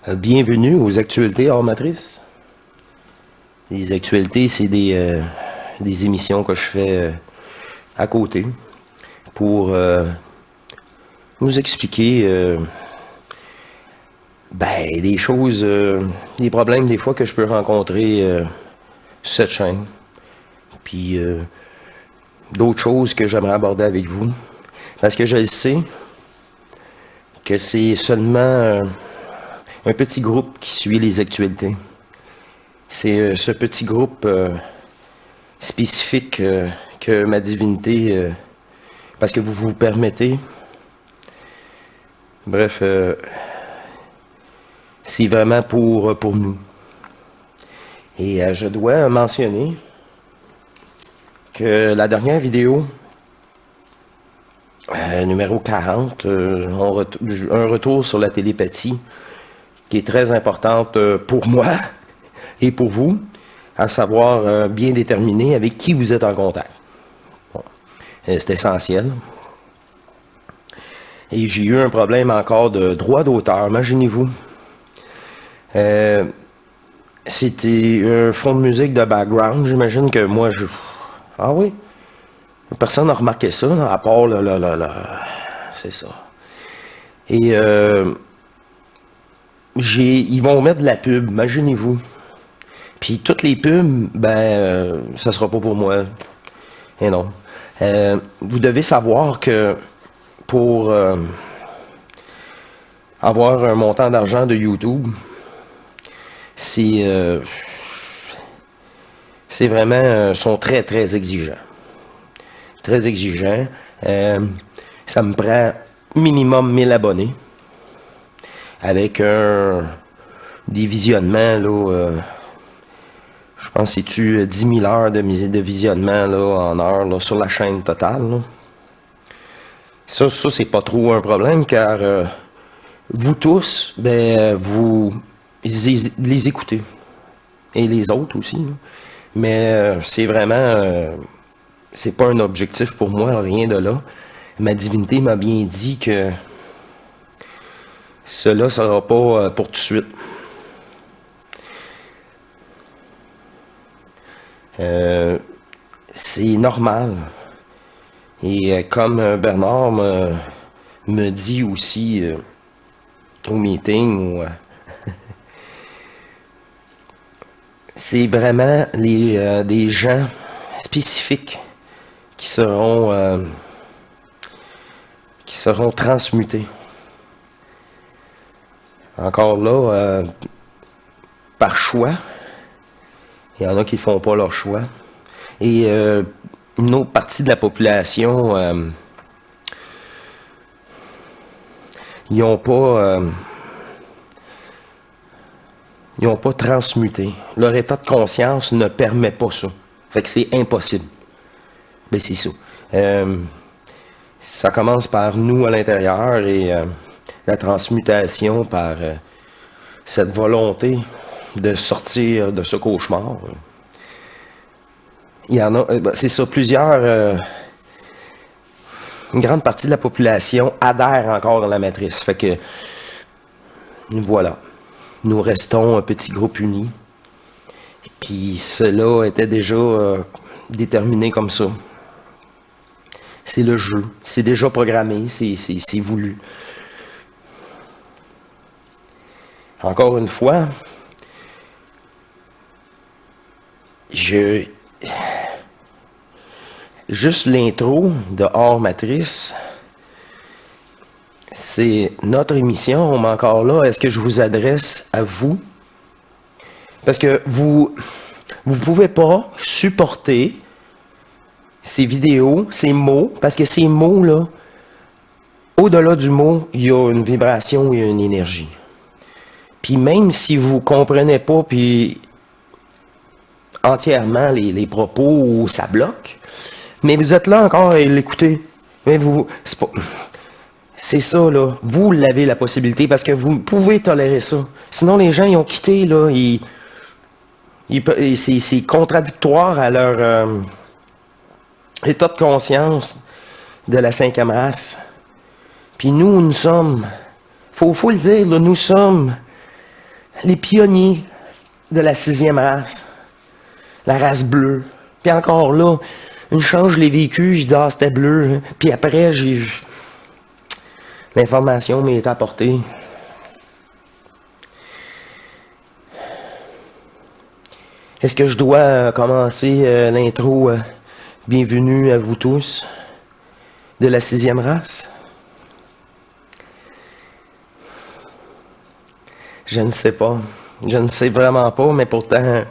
Bienvenue aux actualités hors matrice. Les actualités, c'est des émissions que je fais à côté pour nous expliquer des choses, des problèmes des fois que je peux rencontrer sur cette chaîne. Puis d'autres choses que j'aimerais aborder avec vous. Parce que je le sais que c'est seulement un petit groupe qui suit les actualités. C'est ce petit groupe spécifique que ma divinité, parce que vous vous permettez. Bref, c'est vraiment pour nous. Et je dois mentionner que la dernière vidéo, numéro 40, un retour sur la télépathie, qui est très importante pour moi et pour vous, à savoir bien déterminer avec qui vous êtes en contact. Bon. C'est essentiel. Et j'ai eu un problème encore de droit d'auteur, imaginez-vous. C'était un fond de musique de background, j'imagine que moi je... Ah oui? Personne n'a remarqué ça, non, à part c'est ça. Et ils vont mettre de la pub, imaginez-vous. Puis toutes les pubs, ça sera pas pour moi. Et non. Vous devez savoir que pour avoir un montant d'argent de YouTube, c'est vraiment, sont très très exigeants. Très exigeants. Ça me prend minimum 1000 abonnés. Avec des visionnements, là, je pense que c'est 10 000 heures de visionnement là, en heure là, sur la chaîne totale. Là. Ça c'est pas trop un problème car vous tous, vous les écoutez. Et les autres aussi. Là. Mais c'est vraiment, c'est pas un objectif pour moi, rien de là. Ma divinité m'a bien dit que cela ne sera pas pour tout de suite. C'est normal. Et comme Bernard me dit aussi au meeting, c'est vraiment des gens spécifiques qui seront transmutés. Encore là, par choix, il y en a qui ne font pas leur choix. Et une autre partie de la population, ils n'ont pas transmuté. Leur état de conscience ne permet pas ça. Fait que c'est impossible. Ben c'est ça. Ça commence par nous à l'intérieur et la transmutation par cette volonté de sortir de ce cauchemar. Il y en a, c'est ça, une grande partie de la population adhère encore dans la matrice. Fait que, voilà, nous restons un petit groupe uni. Et puis cela était déjà déterminé comme ça. C'est le jeu, c'est déjà programmé, c'est voulu. Encore une fois, juste l'intro de Hors Matrice, c'est notre émission, mais encore là, est-ce que je vous adresse à vous? Parce que vous pouvez pas supporter ces vidéos, ces mots, parce que ces mots-là, au-delà du mot, il y a une vibration, il y a une énergie. Puis même si vous comprenez pas, puis entièrement les propos où ça bloque, mais vous êtes là encore à l'écouter. Mais c'est ça, là. Vous l'avez la possibilité parce que vous pouvez tolérer ça. Sinon, les gens, ils ont quitté, là. C'est contradictoire à leur état de conscience de la 5e race. Puis nous sommes, faut le dire, là, nous sommes les pionniers de la 6e race, la race bleue. Puis encore là, une chance, je l'ai vécu, je dis, ah, c'était bleu. Puis après, j'ai vu. L'information m'est apportée. Est-ce que je dois commencer l'intro bienvenue à vous tous de la 6e race? Je ne sais pas. Je ne sais vraiment pas, mais pourtant,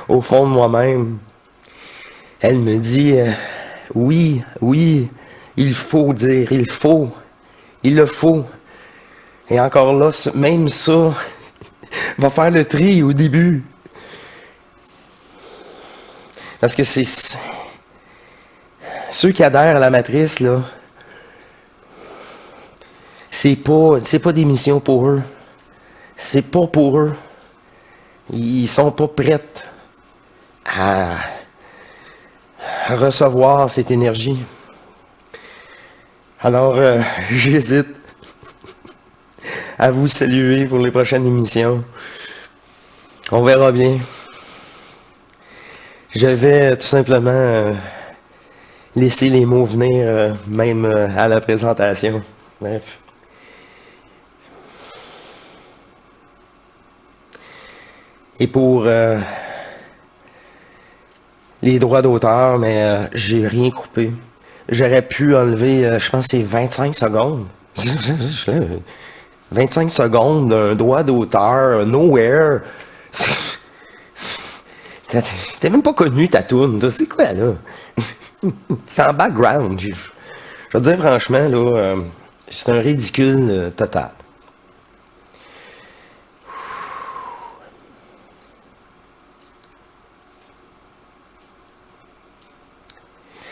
au fond de moi-même, elle me dit oui, oui, il faut dire, il le faut. Et encore là, même ça va faire le tri au début. Parce que c'est ceux qui adhèrent à la matrice, là, c'est pas des missions pour eux. C'est pas pour eux. Ils sont pas prêts à recevoir cette énergie. Alors, j'hésite à vous saluer pour les prochaines émissions. On verra bien. Je vais tout simplement laisser les mots venir même à la présentation. Bref. Et pour les droits d'auteur, mais j'ai rien coupé. J'aurais pu enlever, je pense que c'est 25 secondes. 25 secondes d'un droit d'auteur, nowhere. T'es même pas connu ta toune. C'est quoi, là? C'est en background. Je veux dire, franchement, là, c'est un ridicule total.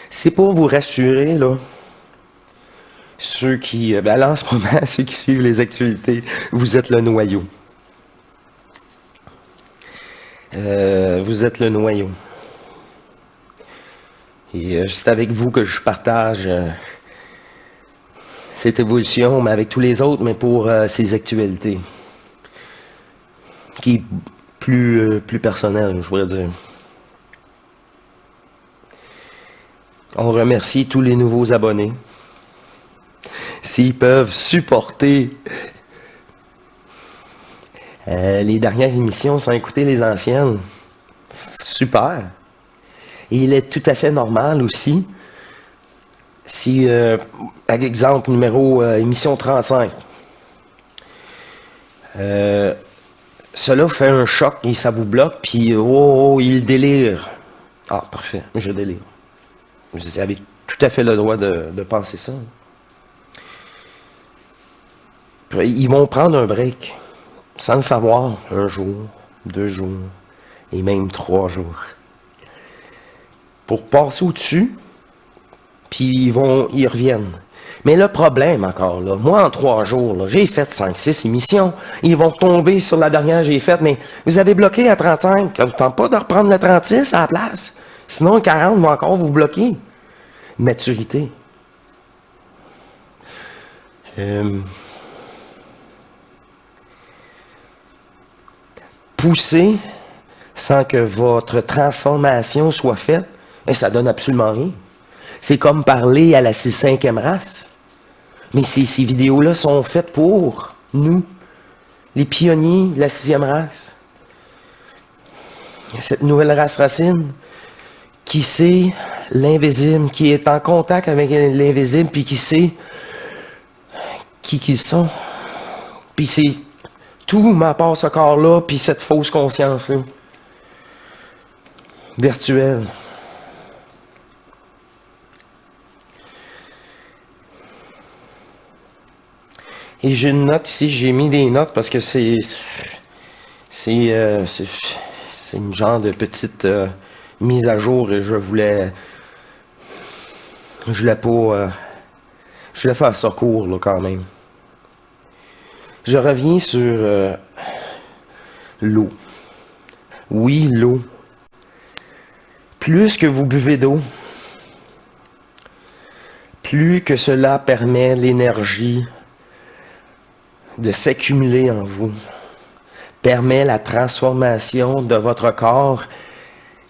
C'est pour vous rassurer, là, ceux qui, là, en ce moment, ceux qui suivent les actualités, vous êtes le noyau. Vous êtes le noyau. Et c'est avec vous que je partage cette évolution, mais avec tous les autres, mais pour ces actualités. Qui est plus personnelle, je pourrais dire. On remercie tous les nouveaux abonnés. S'ils peuvent supporter les dernières émissions sans écouter les anciennes, super. Et il est tout à fait normal aussi, si, par exemple, émission 35, cela fait un choc et ça vous bloque, puis il délire. Ah, parfait, je délire. Vous avez tout à fait le droit de penser ça. Ils vont prendre un break, sans le savoir, 1 jour, 2 jours, et même 3 jours. Pour passer au-dessus, puis ils reviennent. Mais le problème encore, là, moi en 3 jours, là, j'ai fait 5-6 émissions, ils vont tomber sur la dernière que j'ai faite, mais vous avez bloqué à 35, ça vous tente pas de reprendre le 36 à la place? Sinon, le 40 va encore vous bloquer. Maturité. Pousser sans que votre transformation soit faite, et ça donne absolument rien. C'est comme parler à la 5e race. Mais ces vidéos-là sont faites pour nous, les pionniers de la 6e race. Cette nouvelle race racine qui sait l'invisible, qui est en contact avec l'invisible, puis qui sait qui ils sont. Puis c'est tout ma part ce corps-là, puis cette fausse conscience-là. Virtuelle. Et j'ai une note ici, j'ai mis des notes parce que c'est une genre de petite mise à jour et je voulais faire ça court là, quand même. Je reviens sur l'eau. Oui, l'eau. Plus que vous buvez d'eau, plus que cela permet l'énergie de s'accumuler en vous, permet la transformation de votre corps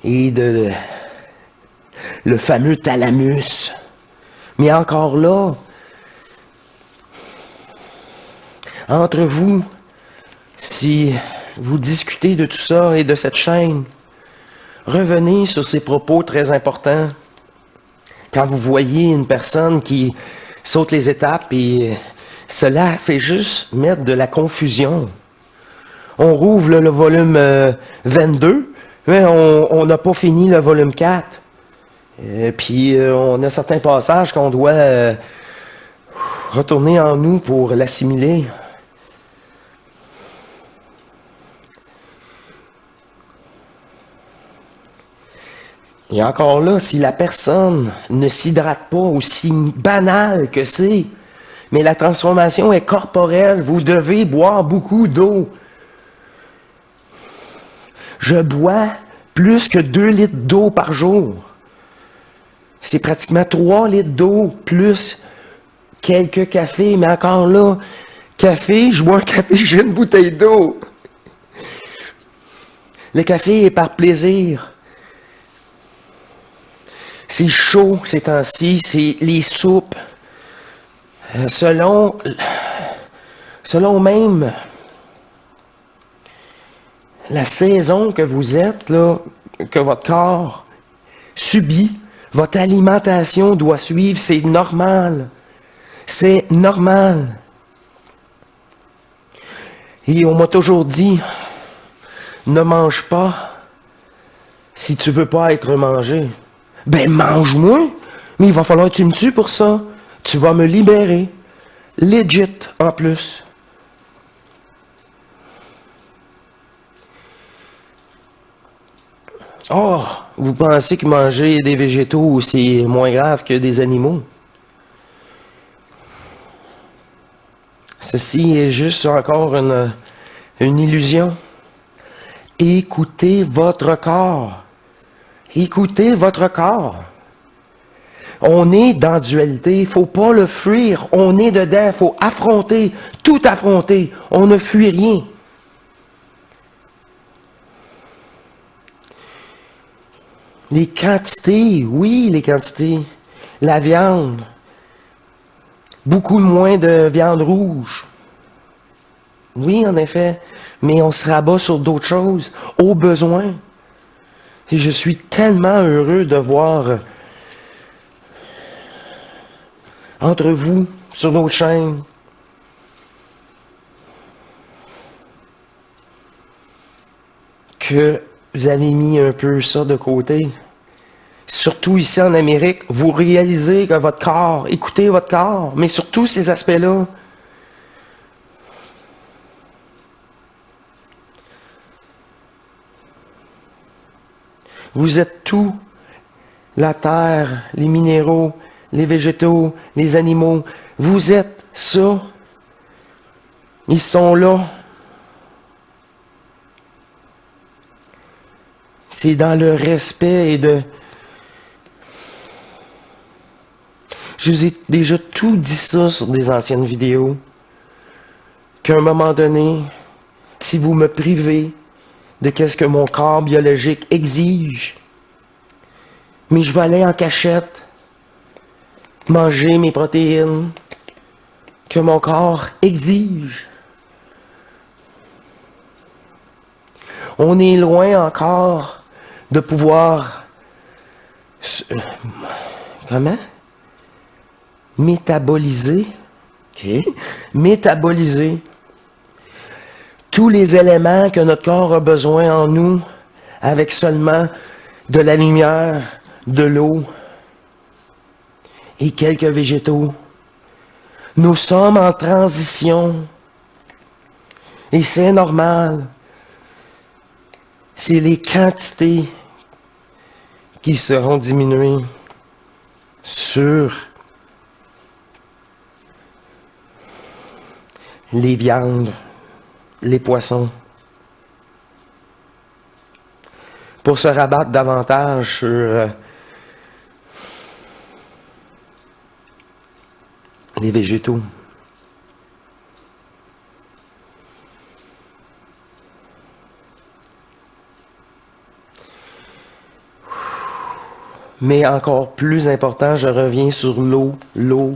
et de le fameux thalamus. Mais encore là, entre vous, si vous discutez de tout ça et de cette chaîne, revenez sur ces propos très importants. Quand vous voyez une personne qui saute les étapes et cela fait juste mettre de la confusion. On rouvre le volume 22, mais on n'a pas fini le volume 4. Puis on a certains passages qu'on doit retourner en nous pour l'assimiler. Et encore là, si la personne ne s'hydrate pas, aussi banal que c'est, mais la transformation est corporelle, vous devez boire beaucoup d'eau. Je bois plus que 2 litres d'eau par jour. C'est pratiquement 3 litres d'eau plus quelques cafés, mais encore là, café, je bois un café, j'ai une bouteille d'eau. Le café est par plaisir. C'est chaud ces temps-ci, c'est les soupes. Selon même la saison que vous êtes, là, que votre corps subit, votre alimentation doit suivre, c'est normal. C'est normal. Et on m'a toujours dit, ne mange pas si tu veux pas être mangé. Ben mange-moi, mais il va falloir que tu me tues pour ça. Tu vas me libérer. Legit en plus. Oh, vous pensez que manger des végétaux, c'est moins grave que des animaux? Ceci est juste encore une illusion. Écoutez votre corps. Écoutez votre corps. On est dans dualité, il ne faut pas le fuir. On est dedans, il faut affronter, tout affronter. On ne fuit rien. Les quantités, oui, les quantités. La viande. Beaucoup moins de viande rouge. Oui, en effet. Mais on se rabat sur d'autres choses, au besoin. Et je suis tellement heureux de voir entre vous, sur nos chaînes, que vous avez mis un peu ça de côté. Surtout ici en Amérique, vous réalisez que votre corps, écoutez votre corps, mais surtout ces aspects-là. Vous êtes tout. La terre, les minéraux, les végétaux, les animaux. Vous êtes ça. Ils sont là. C'est dans le respect et de... Je vous ai déjà tout dit ça sur des anciennes vidéos. Qu'à un moment donné, si vous me privez de qu'est-ce que mon corps biologique exige, mais je vais aller en cachette, manger mes protéines que mon corps exige. On est loin encore de pouvoir... Comment? Métaboliser. OK. Métaboliser tous les éléments que notre corps a besoin en nous avec seulement de la lumière, de l'eau et quelques végétaux. Nous sommes en transition et c'est normal. C'est les quantités qui seront diminuées sur les viandes, les poissons, pour se rabattre davantage sur les végétaux. Mais encore plus important, je reviens sur l'eau. L'eau.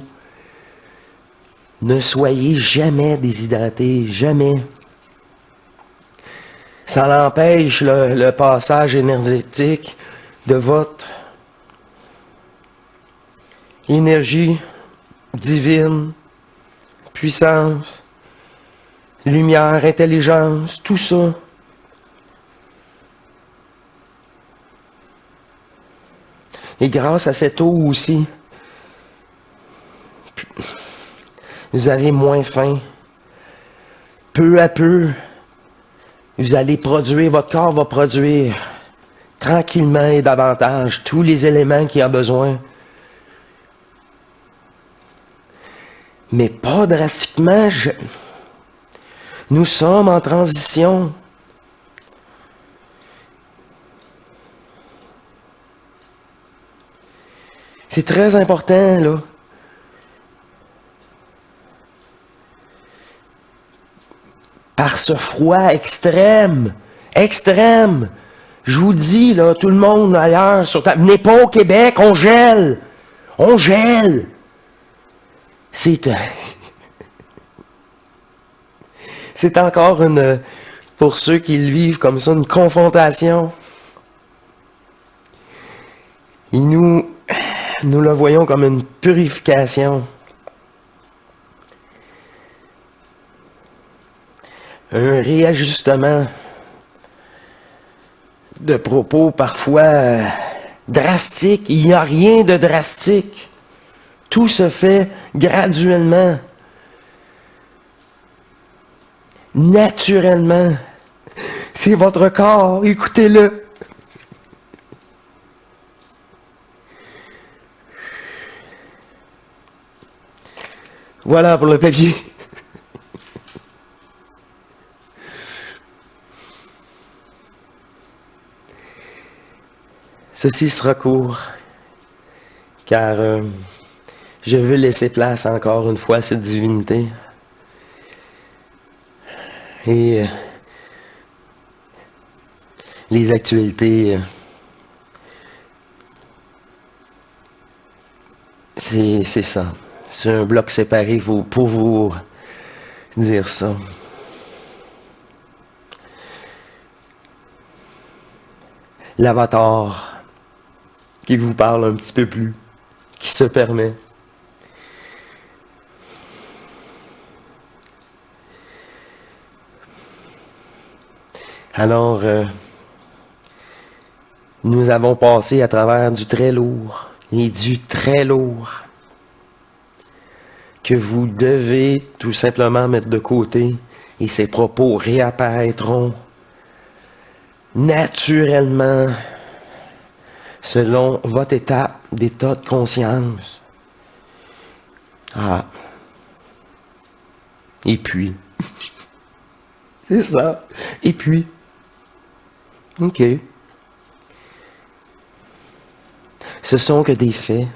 Ne soyez jamais déshydraté, jamais. Ça l'empêche le passage énergétique de votre énergie divine, puissance, lumière, intelligence, tout ça. Et grâce à cette eau aussi, vous avez moins faim. Peu à peu, vous allez produire, votre corps va produire tranquillement et davantage tous les éléments qu'il a besoin. Mais pas drastiquement. Nous sommes en transition. C'est très important, là. Par ce froid extrême, je vous dis, là, tout le monde ailleurs, venez pas au Québec, on gèle, c'est encore pour ceux qui le vivent comme ça, une confrontation. Et nous le voyons comme une purification. Un réajustement de propos parfois drastiques. Il n'y a rien de drastique. Tout se fait graduellement, naturellement. C'est votre corps, écoutez-le. Voilà pour le papier. Ceci sera court, car je veux laisser place encore une fois à cette divinité. Et les actualités, c'est ça. C'est un bloc séparé pour vous dire ça. L'avatar qui vous parle un petit peu plus, qui se permet. Alors, nous avons passé à travers du très lourd et du très lourd que vous devez tout simplement mettre de côté et ces propos réapparaîtront naturellement selon votre d'état de conscience. Ah. Et puis. C'est ça. Et puis. OK. Ce sont que des faits.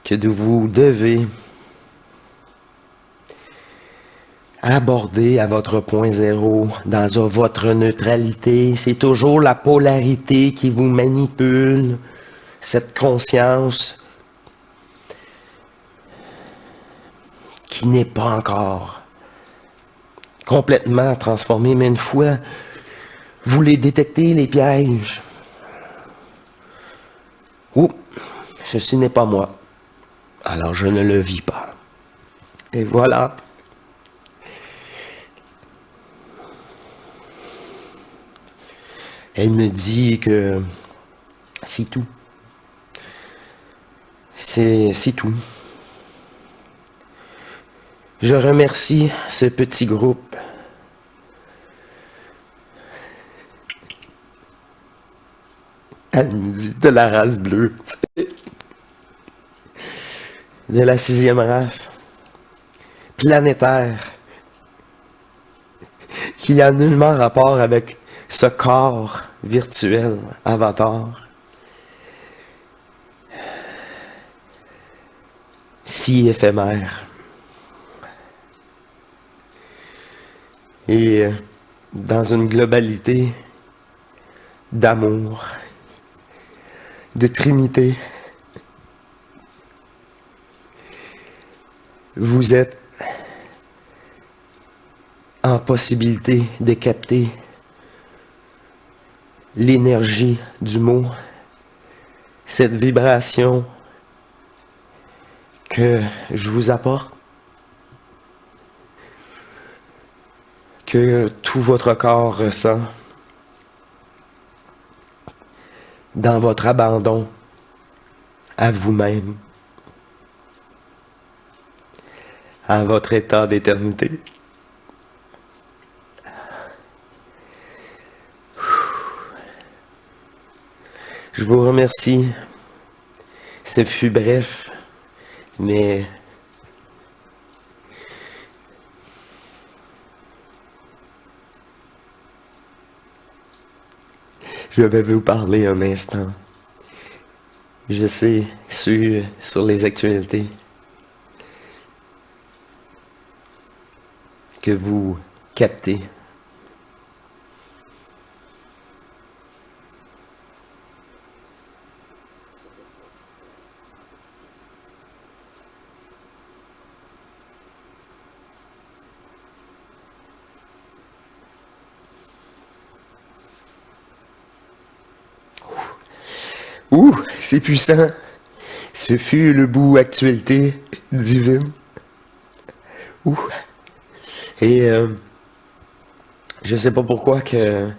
Que vous devez aborder à votre point zéro, dans votre neutralité. C'est toujours la polarité qui vous manipule, cette conscience qui n'est pas encore complètement transformée, mais une fois vous les détectez, les pièges. Oups, ceci n'est pas moi. Alors je ne le vis pas. Et voilà. Elle me dit que c'est tout. C'est tout. Je remercie ce petit groupe. Elle me dit de la race bleue. De la 6e race. Planétaire. Qui a nullement rapport avec ce corps virtuel, avatar, si éphémère. Et dans une globalité d'amour, de trinité. Vous êtes en possibilité de capter l'énergie du mot, cette vibration que je vous apporte, que tout votre corps ressent dans votre abandon à vous-même, à votre état d'éternité. Je vous remercie. Ce fut bref, mais je vais vous parler un instant. Je sais, sur les actualités, que vous captez. Ouh, c'est puissant. Ce fut le bout actualité divine. Ouh. Et je sais pas pourquoi que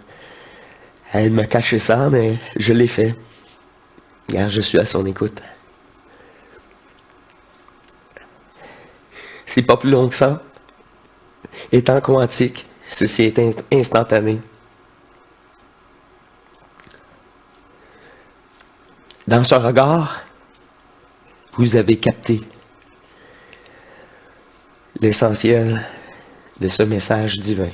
elle m'a caché ça, mais je l'ai fait. Car je suis à son écoute. C'est pas plus long que ça. Étant quantique, ceci est instantané. Dans ce regard, vous avez capté l'essentiel de ce message divin.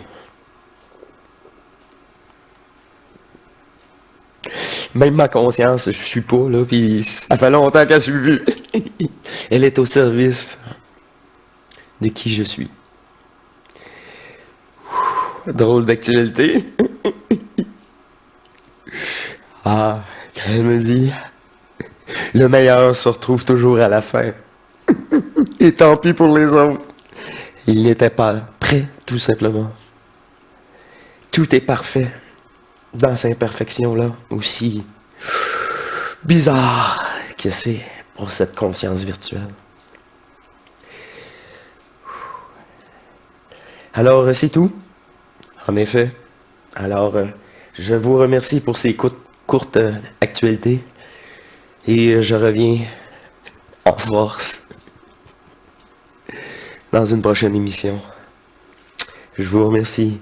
Même ma conscience, je suis pas là, puis ça fait longtemps qu'elle suit plus. Elle est au service de qui je suis. Drôle d'actualité. Ah, quand elle me dit, le meilleur se retrouve toujours à la fin. Et tant pis pour les autres. Il n'était pas prêt, tout simplement. Tout est parfait dans cette imperfection-là, aussi bizarre que c'est pour cette conscience virtuelle. Alors, c'est tout. En effet. Alors, je vous remercie pour ces courtes actualités. Et je reviens en force dans une prochaine émission. Je vous remercie.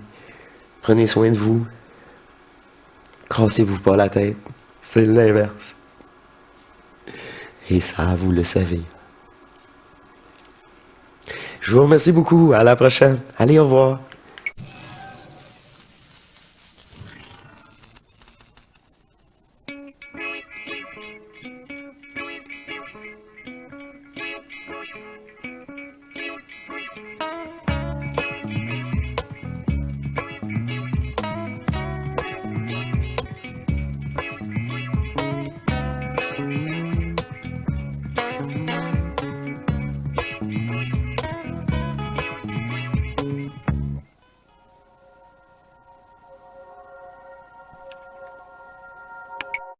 Prenez soin de vous. Cassez-vous pas la tête. C'est l'inverse. Et ça, vous le savez. Je vous remercie beaucoup. À la prochaine. Allez, au revoir.